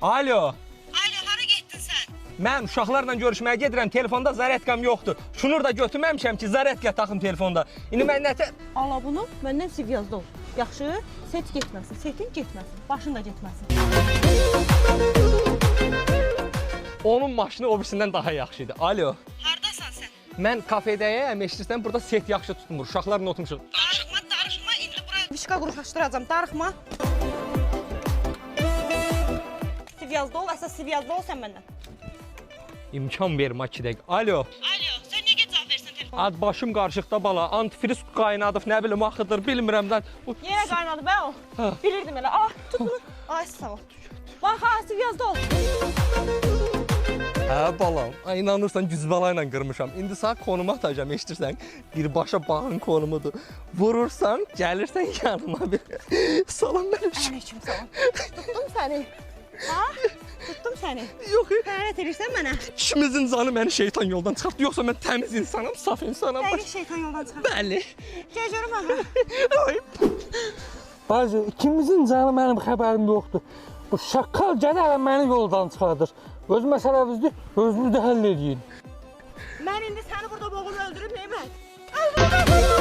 Alo. Alo, hara getdin sən? Mən uşaqlarla görüşməyə gedirəm, telefonda zaryadkam yoxdur. Şunur da götürməmişəm ki, zaryadka taxım telefonda. İndi mən nətə... Ala bunu, məndən Sivyazda ol. Yaxşı, set getməsin, setin getməsin, başın da getməsin. Onun maşını o birisindən daha yaxşıdır. Alo. Hardasan sən? Mən kafedəyəm, eşidirsən, burada set yaxşı tutmur. Uşaqlarla oturmuşuq. Darıxma, indi bura... Vişka quruşlaşdıracam, darıxma. Sivyazda ol, əsas Sivyazda ol sən məndən. İmkan vermə 2 dəqiqə. Alo. Alo, sən niyə cavab versən telefona? Ad başım qarışıqda bala. Antifriz qaynadıb, nə bilim axıdır, bilmirəm də. Yenə qaynadı bə o. Ha. Bilirdim elə. Ah, tut bunu. Ay sağ ol. Bax, ha, Sivyazda ol. Hə balam, inanırsan güzbala ilə qırmışam. İndi sağ konuma atacağam, eşidirsən? Birbaşa bağın konumudur. Vurursan, gəlirsən yanıma bir. Salam mənim. Aleyküm salam. Tutdum səni. Ha? Tutdum səni. Yox, Xəyanət edirsən mənə. ikimizin canı məni şeytan yoldan çıxartdı. Yoxsa mən təmiz insanam, saf insanam. Dəqiq şeytan yoldan çıxar. Bəli. Gəl görüm əmrə. Ay. Bacı, ikimizin canı mənim xəbərim yoxdur. Bu şaqqal gələrək məni yoldan çıxardır. Öz məsələmizdir, özünüz də həll edin. Mən indi səni burada boğum öldürüb, Nemət.